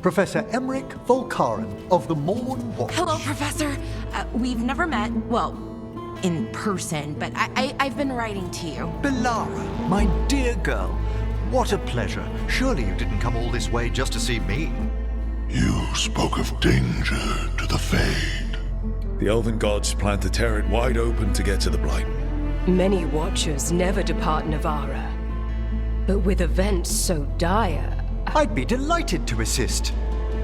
Professor Emmerich Volkaren of the Morn Watch. Hello, Professor. We've never met, well, in person, but I've been writing to you. Belara, my dear girl, what a pleasure. Surely you didn't come all this way just to see me. You spoke of danger to the Fade. The Elven gods plan to tear it wide open to get to the Blight. Many Watchers never depart Navara. But with events so dire... I'd be delighted to assist.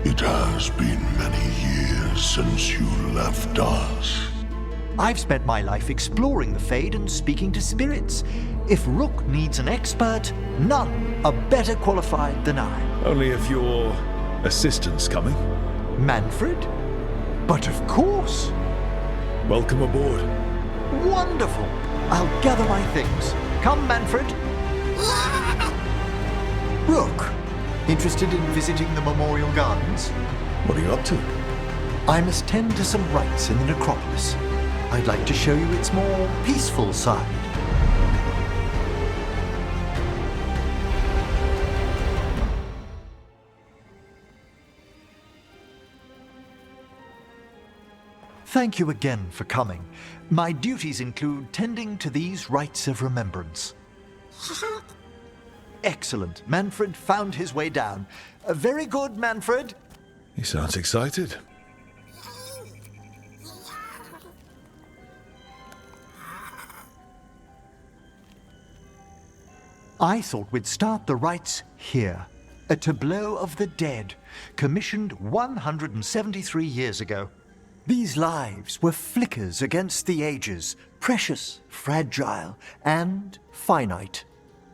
It has been many years since you left us. I've spent my life exploring the Fade and speaking to spirits. If Rook needs an expert, none are better qualified than I. Only if your assistant's coming. Manfred? But of course. Welcome aboard. Wonderful. I'll gather my things. Come, Manfred. Rook, interested in visiting the Memorial Gardens? What are you up to? I must tend to some rites in the necropolis. I'd like to show you its more peaceful side. Thank you again for coming. My duties include tending to these rites of remembrance. Excellent. Manfred found his way down. Very good, Manfred. He sounds excited. I thought we'd start the rites here. A tableau of the dead, commissioned 173 years ago. These lives were flickers against the ages, precious, fragile, and finite.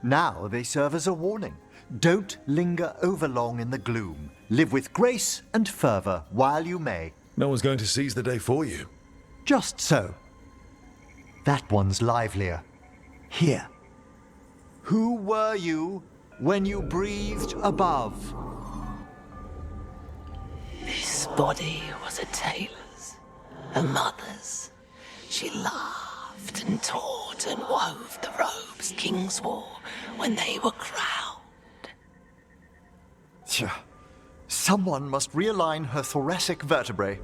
Now they serve as a warning. Don't linger overlong in the gloom. Live with grace and fervor while you may. No one's going to seize the day for you. Just so. That one's livelier. Here. Who were you when you breathed above? This body was a tailor's, a mother's. She laughed and taught and wove the robes kings wore when they were crowned. Tja. Someone must realign her thoracic vertebrae.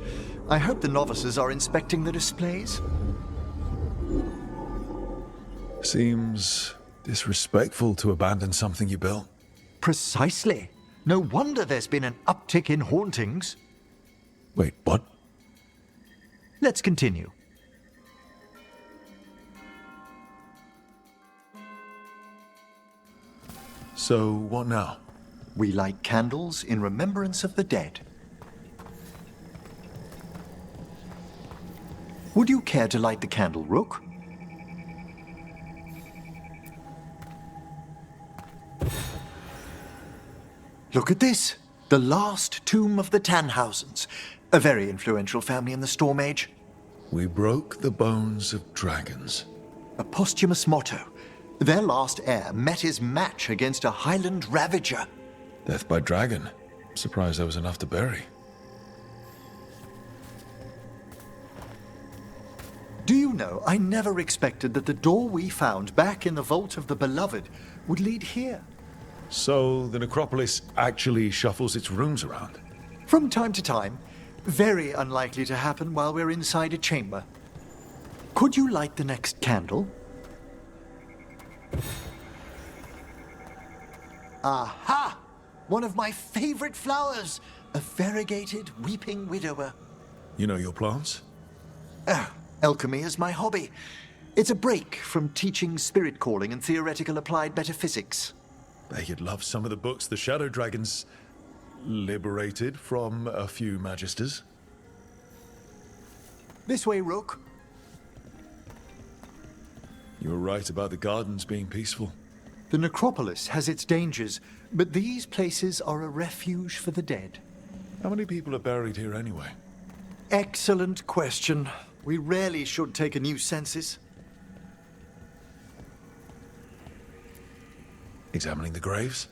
I hope the novices are inspecting the displays. Seems disrespectful to abandon something you built. Precisely. No wonder there's been an uptick in hauntings. Wait, what? Let's continue. So, what now? We light candles in remembrance of the dead. Would you care to light the candle, Rook? Look at this. The last tomb of the Tannhausens. A very influential family in the Storm Age. We broke the bones of dragons. A posthumous motto. Their last heir met his match against a Highland Ravager. Death by dragon. Surprised there was enough to bury. Do you know, I never expected that the door we found back in the Vault of the Beloved would lead here. So, the necropolis actually shuffles its rooms around? From time to time. Very unlikely to happen while we're inside a chamber. Could you light the next candle? Aha! One of my favorite flowers! A variegated weeping widower. You know your plants? Alchemy is my hobby. It's a break from teaching spirit calling and theoretical applied metaphysics. Bet you'd love some of the books the Shadow Dragons liberated from a few magisters. This way, Rook. You were right about the gardens being peaceful. The necropolis has its dangers, but these places are a refuge for the dead. How many people are buried here anyway? Excellent question. We rarely should take a new census. Examining the graves?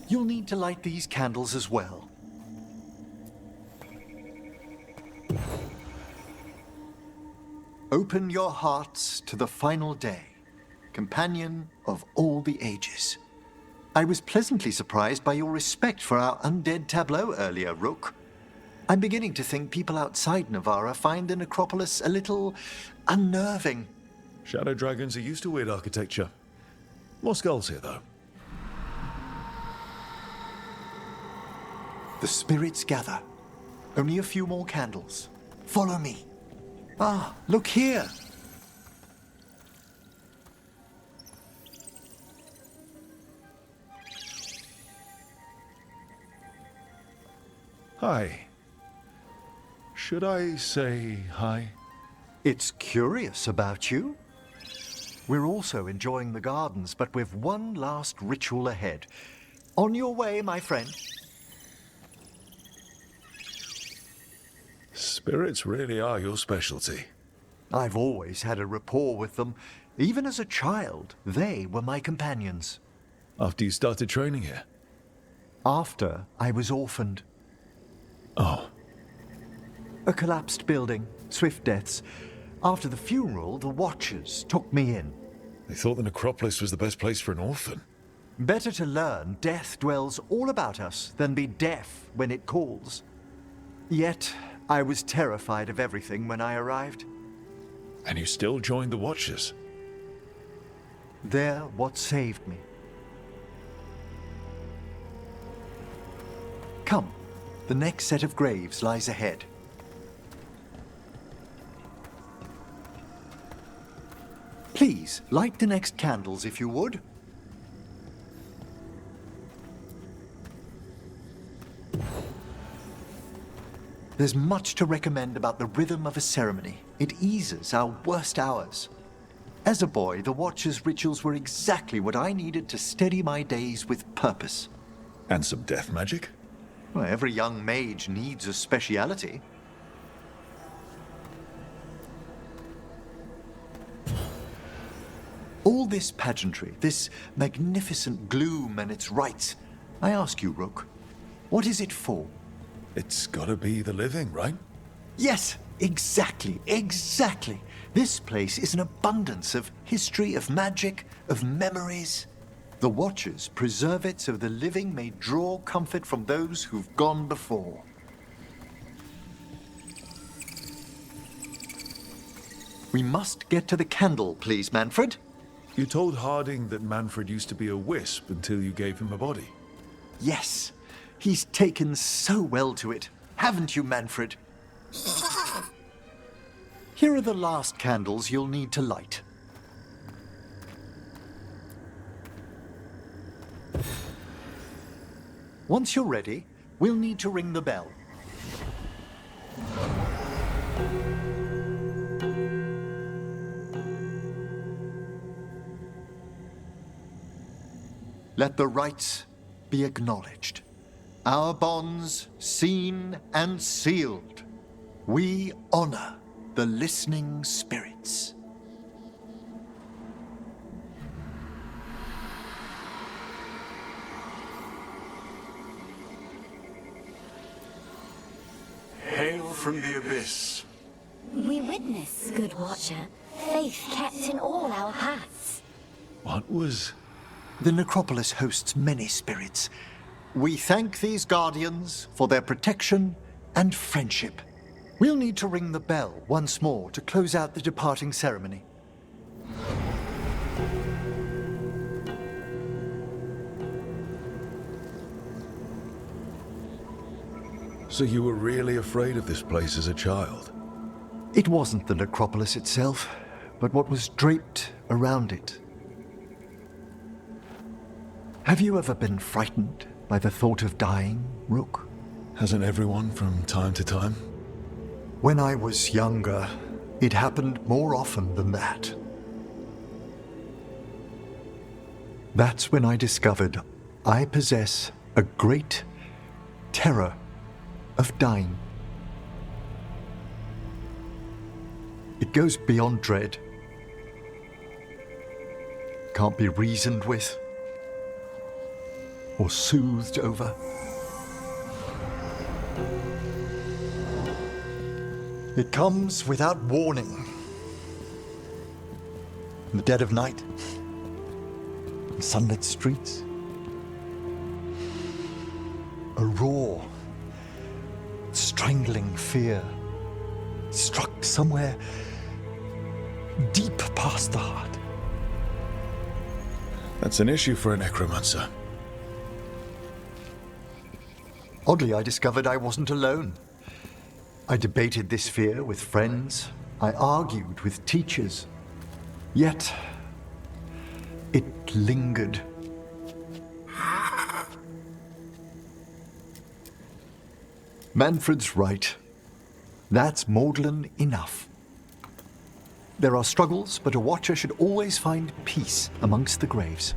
You'll need to light these candles as well. Open your hearts to the final day, companion of all the ages. I was pleasantly surprised by your respect for our undead tableau earlier, Rook. I'm beginning to think people outside Navarra find the necropolis a little unnerving. Shadow dragons are used to weird architecture. More skulls here, though. The spirits gather. Only a few more candles. Follow me. Ah, look here. Hi. Should I say hi? It's curious about you. We're also enjoying the gardens, but with one last ritual ahead. On your way, my friend. Spirits really are your specialty. I've always had a rapport with them. Even as a child, they were my companions. After you started training here? After I was orphaned. Oh. A collapsed building, swift deaths. After the funeral, the Watchers took me in. They thought the necropolis was the best place for an orphan. Better to learn death dwells all about us than be deaf when it calls. Yet, I was terrified of everything when I arrived. And you still joined the Watchers? They're what saved me. Come, the next set of graves lies ahead. Please, light the next candles if you would. There's much to recommend about the rhythm of a ceremony. It eases our worst hours. As a boy, the Watcher's rituals were exactly what I needed to steady my days with purpose. And some death magic? Well, every young mage needs a speciality. All this pageantry, this magnificent gloom and its rites, I ask you, Rook, what is it for? It's gotta be the living, right? Yes, exactly, exactly. This place is an abundance of history, of magic, of memories. The Watchers preserve it so the living may draw comfort from those who've gone before. We must get to the candle, please, Manfred. You told Harding that Manfred used to be a wisp until you gave him a body. Yes, he's taken so well to it, haven't you, Manfred? Here are the last candles you'll need to light. Once you're ready, we'll need to ring the bell. Let the rites be acknowledged. Our bonds seen and sealed. We honor the listening spirits. Hail from the abyss. We witness, good Watcher, faith kept in all our paths. What was... The necropolis hosts many spirits. We thank these guardians for their protection and friendship. We'll need to ring the bell once more to close out the departing ceremony. So you were really afraid of this place as a child? It wasn't the necropolis itself, but what was draped around it. Have you ever been frightened by the thought of dying, Rook? Hasn't everyone from time to time? When I was younger, it happened more often than that. That's when I discovered I possess a great terror of dying. It goes beyond dread. Can't be reasoned with or soothed over. It comes without warning, in the dead of night, in sunlit streets. A raw, strangling fear struck somewhere deep past the heart. That's an issue for a necromancer. Oddly, I discovered I wasn't alone. I debated this fear with friends. I argued with teachers. Yet, it lingered. Manfred's right. That's maudlin enough. There are struggles, but a watcher should always find peace amongst the graves.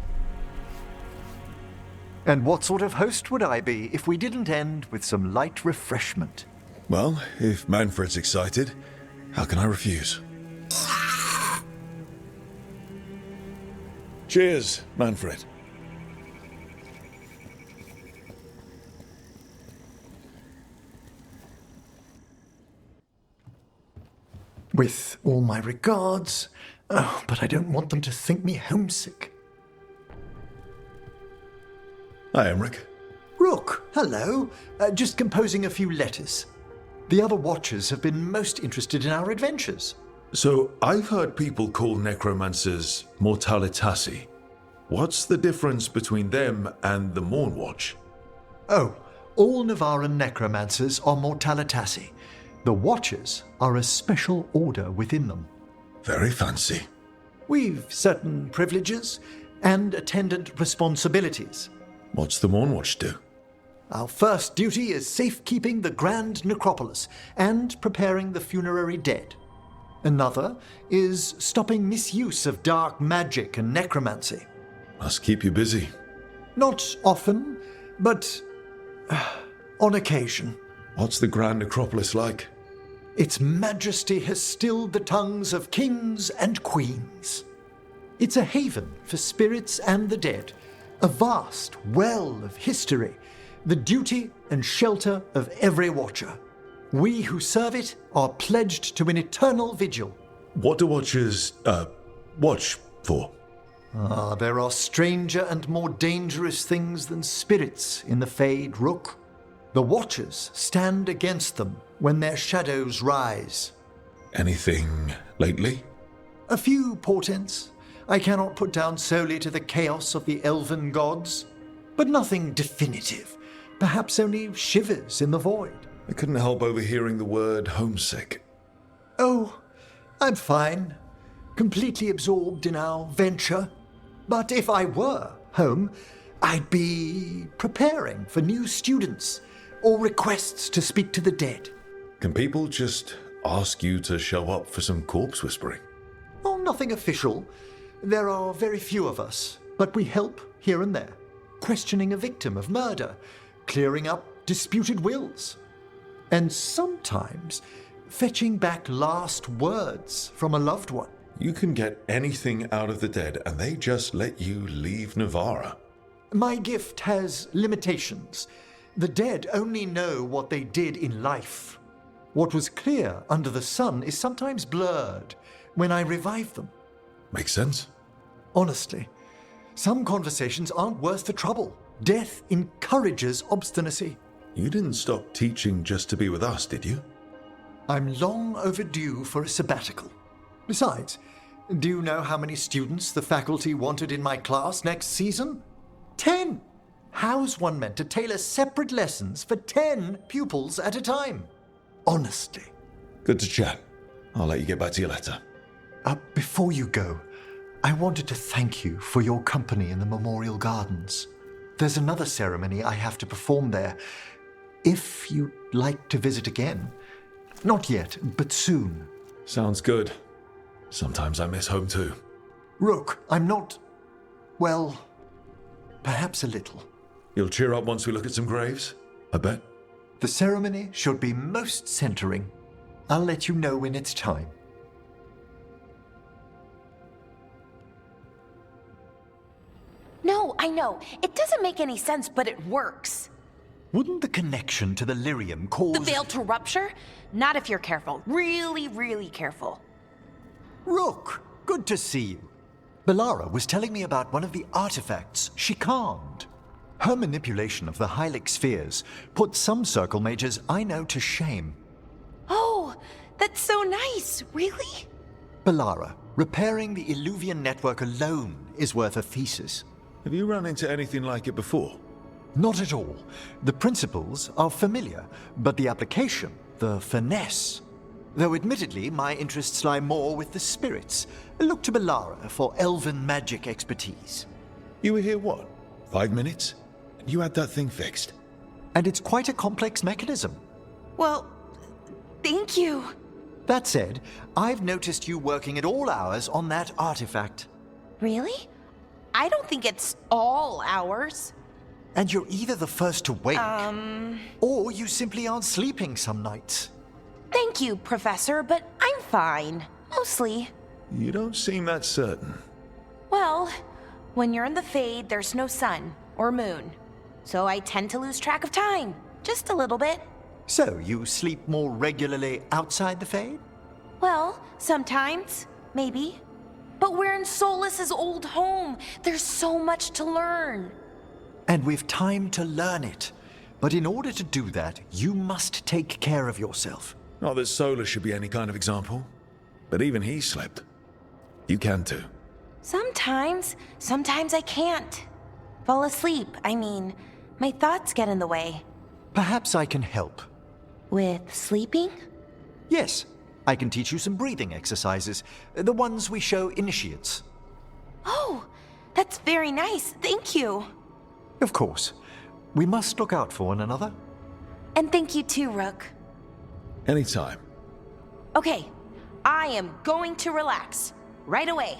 And what sort of host would I be if we didn't end with some light refreshment? Well, if Manfred's excited, how can I refuse? Cheers, Manfred. With all my regards, but I don't want them to think me homesick. Hi, Emmerich. Rook, hello. Just composing a few letters. The other Watchers have been most interested in our adventures. So, I've heard people call necromancers mortalitasi. What's the difference between them and the Mornwatch? Oh, all Navaran necromancers are mortalitasi. The Watchers are a special order within them. Very fancy. We've certain privileges and attendant responsibilities. What's the Mornwatch do? Our first duty is safekeeping the Grand Necropolis and preparing the funerary dead. Another is stopping misuse of dark magic and necromancy. Must keep you busy. Not often, but on occasion. What's the Grand Necropolis like? Its majesty has stilled the tongues of kings and queens. It's a haven for spirits and the dead, a vast well of history, the duty and shelter of every watcher. We who serve it are pledged to an eternal vigil. What do Watchers, watch for? There are stranger and more dangerous things than spirits in the Fade, Rook. The Watchers stand against them when their shadows rise. Anything lately? A few portents I cannot put down solely to the chaos of the elven gods, but nothing definitive. Perhaps only shivers in the void. I couldn't help overhearing the word homesick. Oh, I'm fine. Completely absorbed in our venture. But if I were home, I'd be preparing for new students or requests to speak to the dead. Can people just ask you to show up for some corpse whispering? Oh, nothing official. There are very few of us, but we help here and there. Questioning a victim of murder, clearing up disputed wills, and sometimes fetching back last words from a loved one. You can get anything out of the dead and they just let you leave Navarra. My gift has limitations. The dead only know what they did in life. What was clear under the sun is sometimes blurred when I revive them. Makes sense. Honestly, some conversations aren't worth the trouble. Death encourages obstinacy. You didn't stop teaching just to be with us, did you? I'm long overdue for a sabbatical. Besides, do you know how many students the faculty wanted in my class next season? 10! How's one meant to tailor separate lessons for 10 pupils at a time? Honestly. Good to chat. I'll let you get back to your letter. Before you go, I wanted to thank you for your company in the Memorial Gardens. There's another ceremony I have to perform there. If you'd like to visit again. Not yet, but soon. Sounds good. Sometimes I miss home too. Rook, I'm not... well, perhaps a little. You'll cheer up once we look at some graves, I bet. The ceremony should be most centering. I'll let you know when it's time. No, I know. It doesn't make any sense, but it works. Wouldn't the connection to the lyrium cause... The veil to rupture? Not if you're careful. Really, really careful. Rook, good to see you. Bellara was telling me about one of the artifacts she calmed. Her manipulation of the Hylic spheres put some circle mages I know to shame. Oh, that's so nice. Really? Bellara, repairing the Illuvian network alone is worth a thesis. Have you run into anything like it before? Not at all. The principles are familiar, but the application, the finesse. Though admittedly, my interests lie more with the spirits. Look to Bellara for elven magic expertise. You were here what? 5 minutes? And you had that thing fixed? And it's quite a complex mechanism. Well, thank you. That said, I've noticed you working at all hours on that artifact. Really? I don't think it's all hours. And you're either the first to wake, or you simply aren't sleeping some nights. Thank you, Professor, but I'm fine. Mostly. You don't seem that certain. Well, when you're in the Fade, there's no sun or moon. So I tend to lose track of time. Just a little bit. So, you sleep more regularly outside the Fade? Well, sometimes. Maybe. But we're in Solus's old home. There's so much to learn. And we've time to learn it. But in order to do that, you must take care of yourself. Not that Solus should be any kind of example, but even he slept. You can too. Sometimes I can't. Fall asleep, I mean. My thoughts get in the way. Perhaps I can help. With sleeping? Yes, I can teach you some breathing exercises, the ones we show initiates. Oh, that's very nice. Thank you. Of course. We must look out for one another. And thank you too, Rook. Anytime. Okay, I am going to relax right away.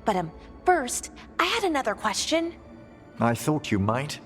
But first, I had another question. I thought you might.